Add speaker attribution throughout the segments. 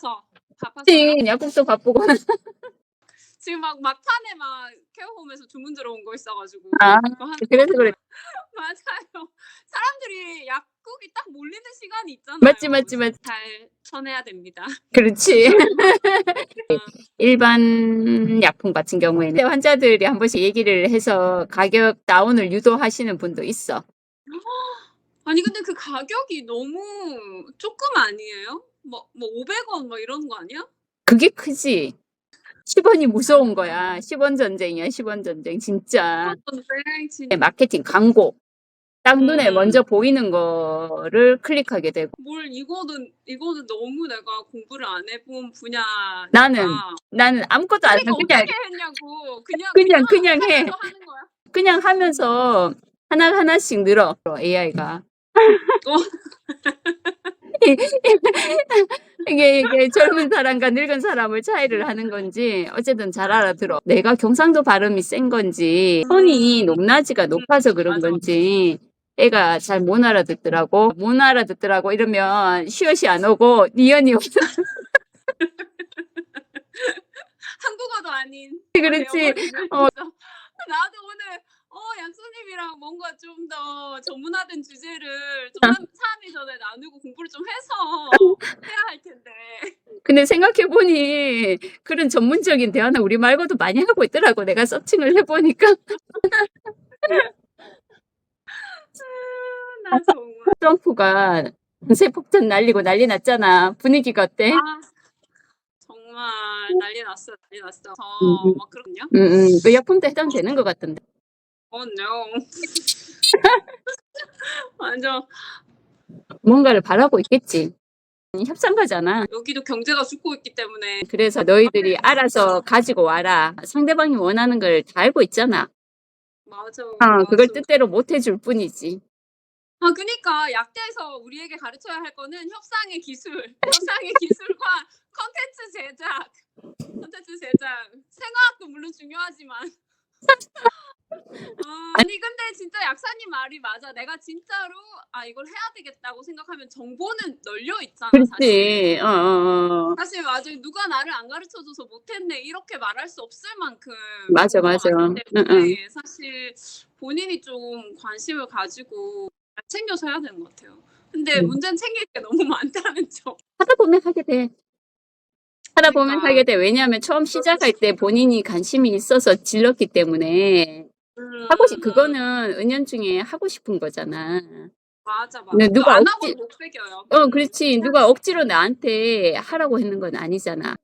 Speaker 1: 바빠서요?
Speaker 2: 그치. 약국도 바쁘고.
Speaker 1: 지금 막 막판에 막 케어홈에서 주문 들어온 거 있어 가지고
Speaker 2: 아
Speaker 1: 그거 하는
Speaker 2: 그래서 그래.
Speaker 1: 거예요. 맞아요. 사람들이 약국이 딱 몰리는 시간이
Speaker 2: 맞지,
Speaker 1: 있잖아요.
Speaker 2: 맞지, 맞지.
Speaker 1: 잘 쳐내야 됩니다.
Speaker 2: 그렇지.
Speaker 1: 아.
Speaker 2: 일반 약품 같은 경우에는 환자들이 한 번씩 얘기를 해서 가격 다운을 유도하시는 분도 있어.
Speaker 1: 아니 근데 그 가격이 너무 쪼끔 아니에요? 뭐 500원 막 이러는 거 아니야?
Speaker 2: 그게 크지. 10 원이 무서운 거야. 10원 전쟁이야, 10원 전쟁 진짜.
Speaker 1: 그런데
Speaker 2: 네, 마케팅, 광고. 딱 눈에
Speaker 1: 음.
Speaker 2: 먼저 보이는 거를 클릭하게 되고.
Speaker 1: 뭘 이거는 너무 내가 공부를 안 해본 분야니까
Speaker 2: 나는 아무것도 안 해.
Speaker 1: 그러니까
Speaker 2: 그냥
Speaker 1: 어떻게 했냐고. 그냥
Speaker 2: 그냥 해.
Speaker 1: 하면서 하는 거야?
Speaker 2: 그냥 하면서 하나하나씩 늘어, AI가.
Speaker 1: 어.
Speaker 2: 이게 젊은 사람과 늙은 사람을 차이를 하는 건지 어쨌든 잘 알아들어. 내가 경상도 발음이 센 건지 톤이 높낮이가 높아서 그런
Speaker 1: 맞아.
Speaker 2: 건지 애가 잘 못 알아듣더라고. 못 알아듣더라고 이러면 쉬엇이 안 오고 니언이 오고.
Speaker 1: 한국어도 아닌
Speaker 2: 그렇지.
Speaker 1: 되어버리는
Speaker 2: 어.
Speaker 1: 진짜. 나도 오늘 약사님이랑 뭔가 좀 더 전문화된 주제를 좀 3일 전에 나누고 공부를 좀 해서 해야 할 텐데.
Speaker 2: 근데 생각해 보니 그런 전문적인 대화는 우리 말고도 많이 하고 있더라고. 내가 서칭을 해 보니까.
Speaker 1: 나 정말.
Speaker 2: 트럼프가 관세 폭탄 날리고 난리 났잖아. 분위기가 어때?
Speaker 1: 아 정말 난리 났어, 난리 났어.
Speaker 2: 음음.
Speaker 1: 막 그렇거든요.
Speaker 2: 그 약품도 해당되는 것 같던데.
Speaker 1: Oh no. 완전
Speaker 2: 뭔가를 바라고 있겠지. 협상가잖아.
Speaker 1: 여기도 경제가 죽고 있기 때문에
Speaker 2: 그래서 너희들이 알아서 가지고 와라. 상대방이 원하는 걸 다 알고 있잖아.
Speaker 1: 맞아,
Speaker 2: 그걸
Speaker 1: 맞아.
Speaker 2: 뜻대로 못 해줄 뿐이지.
Speaker 1: 그니까 약대에서 우리에게 가르쳐야 할 거는 협상의 기술과 콘텐츠 제작. 생화학도 물론 중요하지만. 아니 근데 진짜 약사님 말이 맞아. 내가 진짜로 이걸 해야 되겠다고 생각하면 정보는 널려 있잖아, 사실.
Speaker 2: 그렇지. 어어어.
Speaker 1: 사실 맞아. 누가 나를 안 가르쳐 줘서 못했네 이렇게 말할 수 없을 만큼
Speaker 2: 맞아,
Speaker 1: 정보가
Speaker 2: 맞아.
Speaker 1: 많기
Speaker 2: 응응.
Speaker 1: 때문에 사실 본인이 좀 관심을 가지고 잘 챙겨서 해야 되는 것 같아요. 근데 문제는 챙길 게 너무 많다는 점.
Speaker 2: 하다 보면 하게 돼. 하다 보면
Speaker 1: 그러니까
Speaker 2: 하게 돼. 왜냐하면 처음 시작할 때 본인이 관심이 있어서 질렀기 때문에 그거는 은연중에 하고 싶은 거잖아.
Speaker 1: 맞아,
Speaker 2: 근데
Speaker 1: 맞아. 또 안 하고는 못 배겨요.
Speaker 2: 그렇지. 누가 억지로 나한테 하라고 했는 건 아니잖아.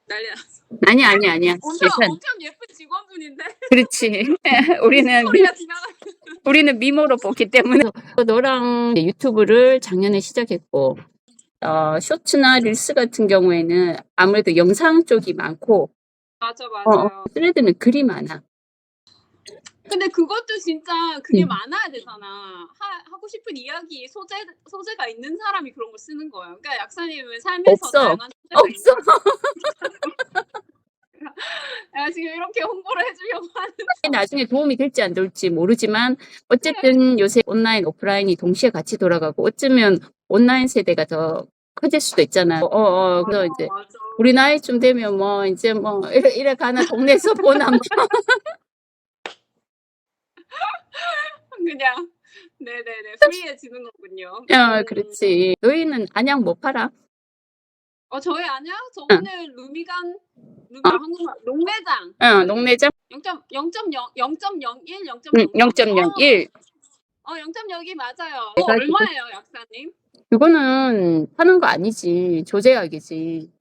Speaker 1: 난리 났어.
Speaker 2: 아니야, 아니야, 아니야. 괜찮아.
Speaker 1: 엄청 예쁜 직원분인데
Speaker 2: 그렇지. 우리는
Speaker 1: 소리가 지나가.
Speaker 2: 우리는 미모로 뽑기 때문에. 너랑 유튜브를 작년에 시작했고, 쇼츠나 릴스 같은 경우에는 아무래도 영상 쪽이 많고,
Speaker 1: 맞아, 맞아요.
Speaker 2: 스레드는 글이 많아.
Speaker 1: 근데 그것도 진짜 그게 많아야 되잖아. 하고 싶은 이야기 소재가 있는 사람이 그런 걸 쓰는 거예요. 그러니까 약사님은 삶에서
Speaker 2: 없어.
Speaker 1: 다양한 소재가
Speaker 2: 없어.
Speaker 1: 내가 지금 이렇게 홍보를 해주려고 하는데
Speaker 2: 나중에 도움이 될지 안 될지 모르지만, 어쨌든 요새 온라인, 오프라인이 동시에 같이 돌아가고, 어쩌면 온라인 세대가 더 커질 수도 있잖아. 그래서 이제
Speaker 1: 맞아.
Speaker 2: 우리 나이쯤 되면 뭐, 이제 뭐, 이래 가나 동네에서 보나 뭐.
Speaker 1: 그냥 네네네 프리해지는 거군요.
Speaker 2: 그렇지. 너희는 안약 뭐 팔아?
Speaker 1: 저희 아니야?
Speaker 2: 응.
Speaker 1: 저희는 한국말 농매장
Speaker 2: 농내장?
Speaker 1: 0.01,
Speaker 2: 0.01.
Speaker 1: 0.02 맞아요.
Speaker 2: 내가
Speaker 1: 얼마예요, 약사님?
Speaker 2: 그거는 파는 거 아니지. 조제약이지.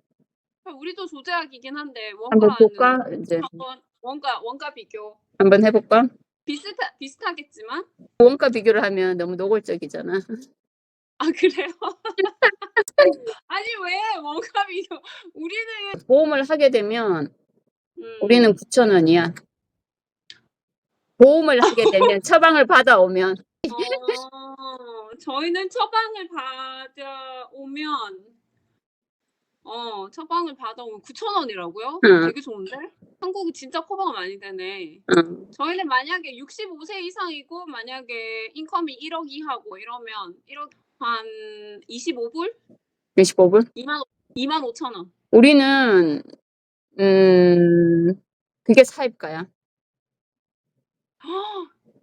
Speaker 1: 우리도 조제약이긴 한데
Speaker 2: 한번
Speaker 1: 원가는
Speaker 2: 볼까? 이제
Speaker 1: 한번 원가 비교
Speaker 2: 한번 해볼까?
Speaker 1: 비슷하겠지만
Speaker 2: 원가 비교를 하면 너무 노골적이잖아.
Speaker 1: 그래요? 아니 왜 원가 비교 우리는
Speaker 2: 보험을 하게 되면 우리는
Speaker 1: 음.
Speaker 2: 9,000원이야. 보험을 하게 되면 처방을 받아오면.
Speaker 1: 저희는 처방을 받아오면 9,000원이라고요?
Speaker 2: 응,
Speaker 1: 되게 좋은데? 한국이 진짜 커버가 많이 되네.
Speaker 2: 응.
Speaker 1: 저희는 만약에 65세 이상이고 만약에 인컴이 1억 이하고 이러면 1억 한 25불?
Speaker 2: 15불?
Speaker 1: 25,000원.
Speaker 2: 우리는 그게 사입가야.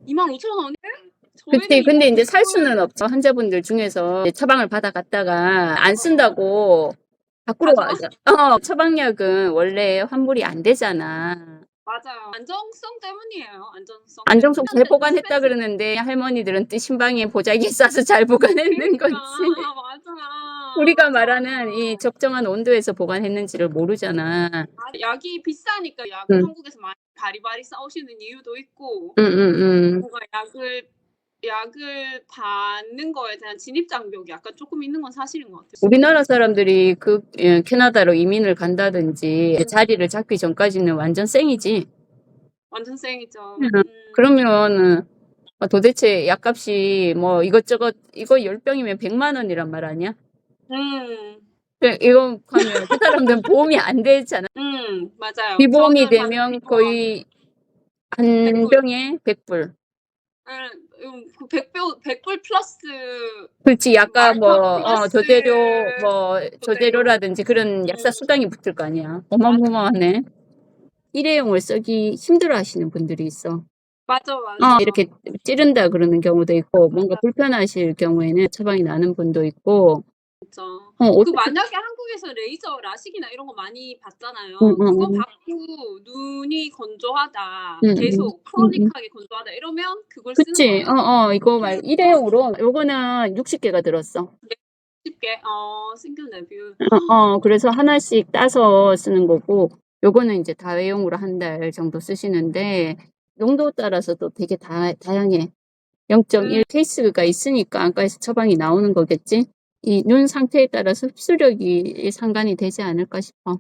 Speaker 1: 25,000원에?
Speaker 2: 그치. 근데 이제 살 수는 없죠. 환자분들 중에서 처방을 받아갔다가 안 쓴다고 밖으로
Speaker 1: 가져와?
Speaker 2: 처방약은 원래 환불이 안 되잖아.
Speaker 1: 맞아요. 안정성 때문이에요. 안정성.
Speaker 2: 안정성 잘
Speaker 1: 때문에.
Speaker 2: 보관했다 그러는데 할머니들은 또 신방에 보자기에 싸서 잘 보관했는
Speaker 1: 그러니까
Speaker 2: 거지.
Speaker 1: 맞아.
Speaker 2: 우리가
Speaker 1: 맞아.
Speaker 2: 말하는 이 적정한 온도에서 보관했는지를 모르잖아.
Speaker 1: 약이 비싸니까 약을
Speaker 2: 응.
Speaker 1: 한국에서 많이 바리바리 싸우시는 이유도 있고
Speaker 2: 응.
Speaker 1: 뭔가 약을 받는 거에 대한 진입 장벽이 약간 조금 있는 건 사실인 것 같아요.
Speaker 2: 우리나라 사람들이 캐나다로 이민을 간다든지 자리를 잡기 전까지는 완전 쌩이지.
Speaker 1: 완전 쌩이죠.
Speaker 2: 그러면 도대체 약값이 뭐 이것저것 이거 10병이면 100만 원이란 말 아니야? 이거 하면 그 사람들은 보험이 안 되잖아.
Speaker 1: 맞아요.
Speaker 2: 비보험이
Speaker 1: 저는
Speaker 2: 되면 거의 한
Speaker 1: 100불.
Speaker 2: 병에 100불.
Speaker 1: 그 100불 플러스
Speaker 2: 그렇지. 약간
Speaker 1: 플러스
Speaker 2: 조제료라든지 그런 약사 수당이 붙을 거 아니야. 어마어마하네. 일회용을 쓰기 힘들어 하시는 분들이 있어.
Speaker 1: 맞아.
Speaker 2: 이렇게 찌른다 그러는 경우도 있고, 뭔가 불편하실 경우에는 처방이 나는 분도 있고.
Speaker 1: 진짜.
Speaker 2: 어떻게,
Speaker 1: 만약에 한국에서 레이저 라식이나 이런 거 많이 받잖아요.
Speaker 2: 응.
Speaker 1: 그거 받고 눈이 건조하다, 계속 크로닉하게 건조하다 이러면 그걸 쓰는
Speaker 2: 그치.
Speaker 1: 거예요.
Speaker 2: 이거 일회용으로, 요거는 60개가 들었어.
Speaker 1: 쉽게 싱글 레뷰.
Speaker 2: 그래서 하나씩 따서 쓰는 거고, 요거는 이제 다회용으로 한 달 정도 쓰시는데, 용도 따라서 또 되게 다양해. 0.1 케이스가 있으니까 안과에서 처방이 나오는 거겠지? 이 눈 상태에 따라서 흡수력이 상관이 되지 않을까 싶어.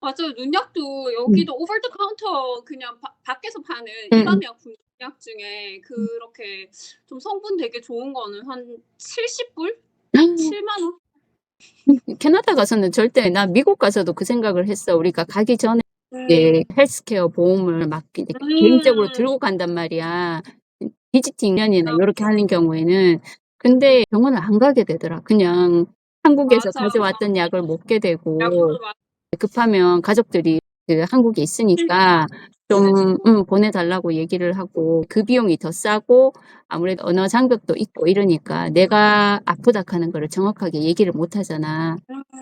Speaker 1: 맞아요. 눈약도 여기도 오버 더 카운터 그냥 밖에서 파는
Speaker 2: 응.
Speaker 1: 일반 약약 중에 그렇게 좀 성분 되게 좋은 거는 한 70불? 7만 원?
Speaker 2: 캐나다 가서는 절대, 나 미국 가서도 그 생각을 했어. 우리가 가기 전에 헬스케어 보험을 막 개인적으로 들고 간단 말이야. 비지팅면이나 이렇게 하는 경우에는. 근데 병원을 안 가게 되더라. 그냥 한국에서
Speaker 1: 맞아.
Speaker 2: 가져왔던 약을 먹게 되고,
Speaker 1: 약으로
Speaker 2: 급하면 가족들이 한국에 있으니까 좀 보내달라고 얘기를 하고, 그 비용이 더 싸고 아무래도 언어 장벽도 있고 이러니까 내가 아프다 하는 거를 정확하게 얘기를 못 하잖아.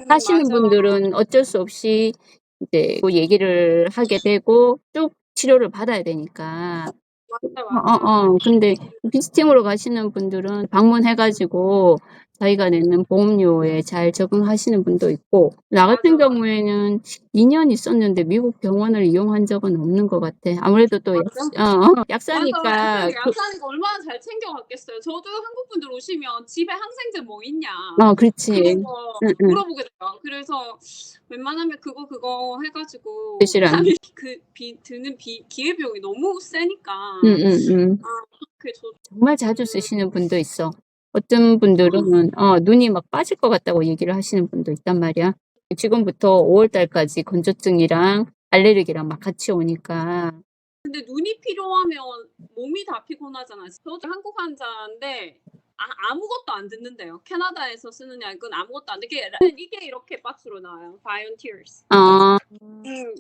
Speaker 2: 하시는
Speaker 1: 맞아.
Speaker 2: 분들은 어쩔 수 없이 이제 그 얘기를 하게 되고 쭉 치료를 받아야 되니까.
Speaker 1: 맞아.
Speaker 2: 근데 비스팅으로 가시는 분들은 방문해가지고 자기가 내는 보험료에 잘 적응하시는 분도 있고, 나 같은
Speaker 1: 맞아.
Speaker 2: 경우에는 2년 있었는데 미국 병원을 이용한 적은 없는 것 같아. 아무래도 또 약사니까.
Speaker 1: 맞아. 약사니까 얼마나 잘 챙겨갔겠어요. 저도 한국 분들 오시면 집에 항생제 뭐 있냐.
Speaker 2: 그렇지.
Speaker 1: 그런 거 물어보게 돼요. 그래서 웬만하면 그거 해가지고
Speaker 2: 드시라는.
Speaker 1: 하면 드는 기회비용이 너무 세니까. 그게
Speaker 2: 정말 자주 쓰시는 분도 있어. 어떤 분들은 눈이 막 빠질 것 같다고 얘기를 하시는 분도 있단 말이야. 지금부터 5월 달까지 건조증이랑 알레르기랑 막 같이 오니까.
Speaker 1: 근데 눈이 필요하면 몸이 다 피곤하잖아요. 저도 한국 환자인데 아무것도 안 듣는데요. 캐나다에서 쓰는 약은 아무것도 안 듣게 이게 이렇게 박스로 나와요. 바이온티어스.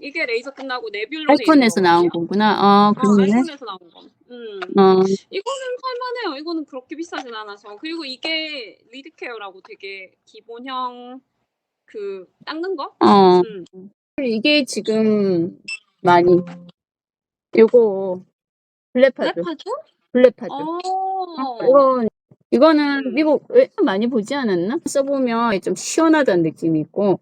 Speaker 1: 이게 레이저 끝나고 네뷸로
Speaker 2: 아이콘에서 나온 거구나. 그러네.
Speaker 1: 아이콘에서 나온 거. 이거는 살만해요. 이거는 그렇게 비싸진 않아서. 그리고 이게 리드케어라고 되게 기본형 그 닦는 거?
Speaker 2: 이게 지금 많이 요거 블랙파드. 이거는 미국 많이 보지 않았나? 써보면 좀 시원하다는 느낌이 있고.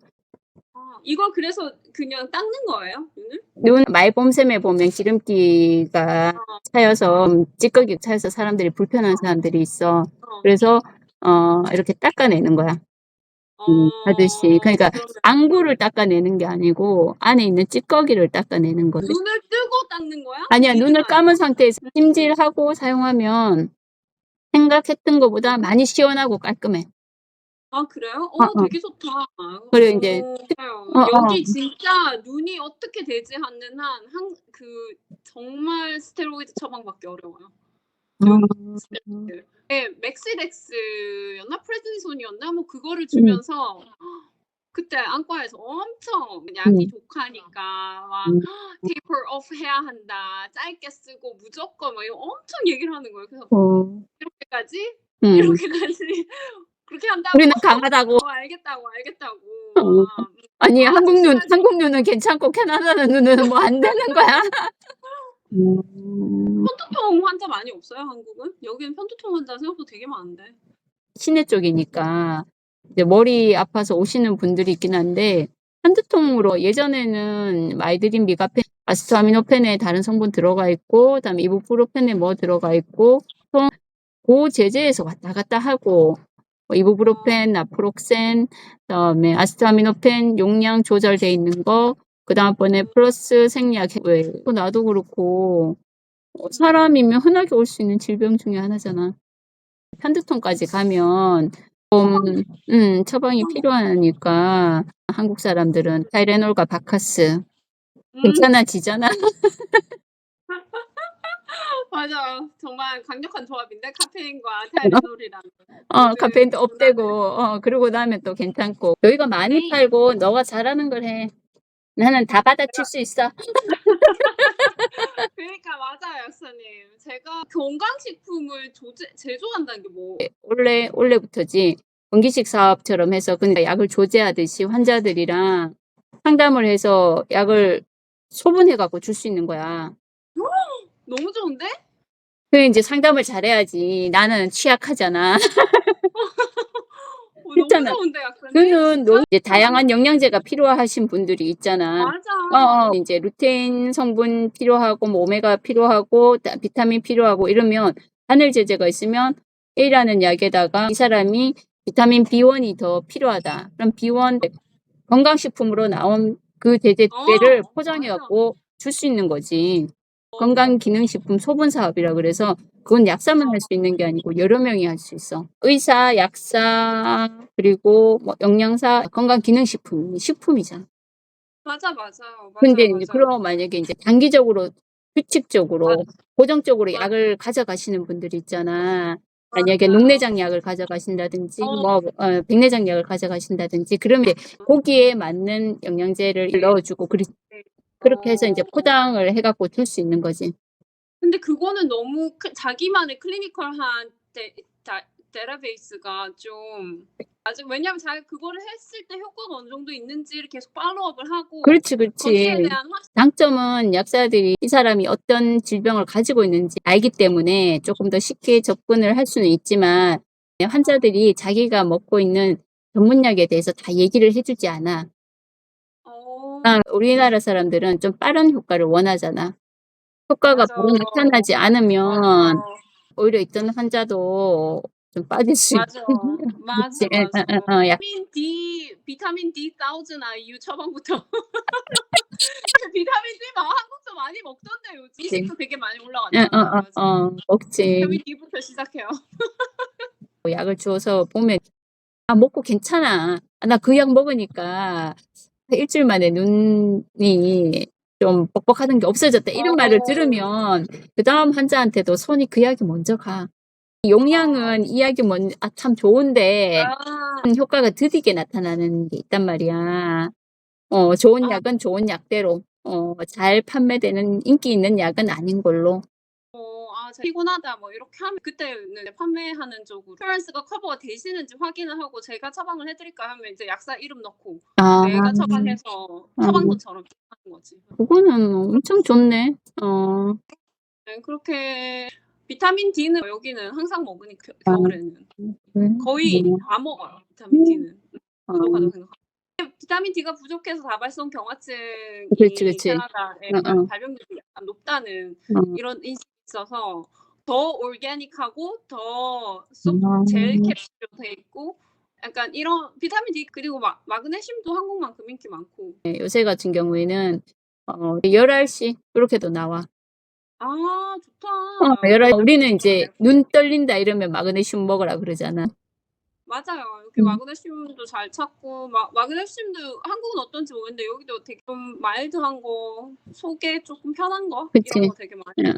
Speaker 1: 이걸 그래서 그냥 닦는 거예요?
Speaker 2: 눈 말봄샘에 보면 기름기가 차여서 찌꺼기 차여서 사람들이 불편한 사람들이 있어. 그래서 이렇게 닦아내는 거야. 하듯이. 그러니까 안구를 닦아내는 게 아니고 안에 있는 찌꺼기를 닦아내는 거지.
Speaker 1: 눈을 뜨고 닦는 거야?
Speaker 2: 아니야, 눈을 감은 상태에서 찜질하고 사용하면 생각했던 것보다 많이 시원하고 깔끔해.
Speaker 1: 그래요? 되게 좋다.
Speaker 2: 그리고 이제
Speaker 1: 여기 진짜 눈이 어떻게 되지 않는 한 정말 스테로이드 처방받기 어려워요. 예, 맥시덱스였나 프레드니손이었나 뭐 그거를
Speaker 2: 음.
Speaker 1: 주면서 그때 안과에서 엄청 약이 독하니까 막
Speaker 2: 음.
Speaker 1: 테이퍼 오프 해야 한다. 짧게 쓰고 무조건 막 이거 엄청 얘기를 하는 거예요. 그래서
Speaker 2: 어.
Speaker 1: 이렇게까지?
Speaker 2: 음.
Speaker 1: 이렇게까지 그렇게 한다고?
Speaker 2: 우리는 강하다고.
Speaker 1: 알겠다고
Speaker 2: 어.
Speaker 1: 막
Speaker 2: 아니 한국 눈
Speaker 1: 심하지.
Speaker 2: 한국 눈은 괜찮고 캐나다 눈은 뭐 안 되는 거야?
Speaker 1: 편두통 환자 많이 없어요, 한국은? 여기는 편두통 환자 생각보다 되게 많은데.
Speaker 2: 시내 쪽이니까 이제 머리 아파서 오시는 분들이 있긴 한데 편두통으로 예전에는 마이드린, 미가펜, 아스타미노펜에 다른 성분 들어가 있고 그다음에 이부프로펜에 뭐 들어가 있고 또 고제재에서 왔다 갔다 하고 뭐 이부프로펜, 나프록센, 그다음에 아스타미노펜 용량 조절돼 있는 거 그다음번에 플러스 생약 왜 나도 그렇고 사람이면 흔하게 올 수 있는 질병 중에 하나잖아. 편두통까지 가면 처방이 필요하니까 한국 사람들은 타이레놀과 바카스 괜찮아지잖아.
Speaker 1: 맞아. 정말 강력한 조합인데 카페인과 타이레놀이랑
Speaker 2: 카페인도
Speaker 1: 모든
Speaker 2: 없대고 그러고 나면 또 괜찮고 여기가 많이
Speaker 1: 네.
Speaker 2: 팔고 너가 잘하는 걸 해. 나는 다 받아칠 수 있어.
Speaker 1: 그러니까 맞아요, 약사님. 제가 건강식품을 제조한다는 게 뭐
Speaker 2: 원래부터지 건기식 사업처럼 해서 그러니까 약을 조제하듯이 환자들이랑 상담을 해서 약을 소분해 갖고 줄 수 있는 거야.
Speaker 1: 너무 좋은데?
Speaker 2: 그래 이제 상담을 잘해야지. 나는 취약하잖아.
Speaker 1: 너무
Speaker 2: 그렇잖아.
Speaker 1: 좋은데, 약사님?
Speaker 2: 그는
Speaker 1: 진짜?
Speaker 2: 이제 다양한 영양제가 필요하신 분들이 있잖아.
Speaker 1: 맞아.
Speaker 2: 이제 루테인 성분 필요하고 뭐 오메가 필요하고 비타민 필요하고 이러면 바늘 제제가 있으면 A라는 약에다가 이 사람이 비타민 B1이 더 필요하다. 그럼 B1 건강식품으로 나온 그 제제 두 개를 포장해
Speaker 1: 맞아.
Speaker 2: 갖고 줄 수 있는 거지. 건강기능식품 소분 사업이라 그래서 그건 약사만 할 수 있는 게 아니고 여러 명이 할 수 있어. 의사, 약사, 그리고 뭐 영양사, 건강기능식품, 식품이잖아.
Speaker 1: 맞아, 맞아요.
Speaker 2: 근데
Speaker 1: 맞아요,
Speaker 2: 이제
Speaker 1: 맞아요.
Speaker 2: 그럼 만약에 이제 단기적으로 규칙적으로 고정적으로
Speaker 1: 맞아.
Speaker 2: 약을 가져가시는 분들이 있잖아.
Speaker 1: 맞아요.
Speaker 2: 만약에 녹내장 약을 가져가신다든지 뭐 백내장 약을 가져가신다든지 그러면 이제 거기에 맞는 영양제를 넣어주고 그렇게 해서 이제 포장을 해갖고 줄 수 있는 거지.
Speaker 1: 근데 그거는 너무 자기만의 클리니컬한 데이터베이스가 좀 아직 왜냐면 자기가 그거를 했을 때 효과가 어느 정도 있는지를 계속 팔로우업을 하고
Speaker 2: 그렇지,
Speaker 1: 거기에
Speaker 2: 그렇지.
Speaker 1: 대한
Speaker 2: 장점은 약사들이 이 사람이 어떤 질병을 가지고 있는지 알기 때문에 조금 더 쉽게 접근을 할 수는 있지만 환자들이 자기가 먹고 있는 전문약에 대해서 다 얘기를 해주지 않아. 우리나라 사람들은 좀 빠른 효과를 원하잖아. 효과가
Speaker 1: 맞아.
Speaker 2: 바로 나타나지 않으면 오히려 있던 환자도 좀 빠질 수
Speaker 1: 맞아.
Speaker 2: 있고.
Speaker 1: 맞아,
Speaker 2: 그치?
Speaker 1: 맞아.
Speaker 2: 약,
Speaker 1: 비타민 D 1000 IU 처방부터. 비타민 D 막 한국도 많이 먹던데 요즘. 이식도 되게 많이 올라갔잖아. 맞아.
Speaker 2: 먹지.
Speaker 1: 비타민 D부터 시작해요.
Speaker 2: 약을 주어서 보면 먹고 괜찮아. 나 그 약 먹으니까 일주일 만에 눈이 좀 뻑뻑하던 게 없어졌다. 이런 말을 들으면 그 다음 환자한테도 손이 그 약이 먼저 가. 용량은 이 약이 참 좋은데 효과가 더디게 나타나는 게 있단 말이야. 좋은 약은 좋은 약대로 잘 판매되는 인기 있는 약은 아닌 걸로.
Speaker 1: 피곤하다 뭐 이렇게 하면 그때는 판매하는 쪽으로 인슈런스가 커버가 되시는지 확인을 하고 제가 처방을 해드릴까 하면 이제 약사 이름 넣고 내가 처방해서 처방전처럼 하는 거지.
Speaker 2: 그거는 엄청 좋네.
Speaker 1: 네, 그렇게 비타민 D는 여기는 항상 먹으니까 겨울에는 거의 다 먹어요. 비타민 D는 부족하다고 생각합니다. 비타민 D가 부족해서 다발성 경화증이
Speaker 2: 그렇지.
Speaker 1: 캐나다에 발병률이 약간 높다는 이런 인식이 있어서 더 올게닉하고 더 젤 캡슐로 돼 있고 약간 이런 비타민 D 그리고 마그네슘도 한국만큼 인기 많고.
Speaker 2: 네, 요새 같은 경우에는 11시 이렇게도 나와.
Speaker 1: 좋다.
Speaker 2: 우리는 이제 눈 떨린다 이러면 마그네슘 먹으라 그러잖아.
Speaker 1: 맞아요. 이렇게 마그네슘도 잘 찾고 마그네슘도 한국은 어떤지 모르겠는데 여기도 되게 좀 마일드한 거, 속에 조금 편한 거
Speaker 2: 그치.
Speaker 1: 이런 거 되게 많이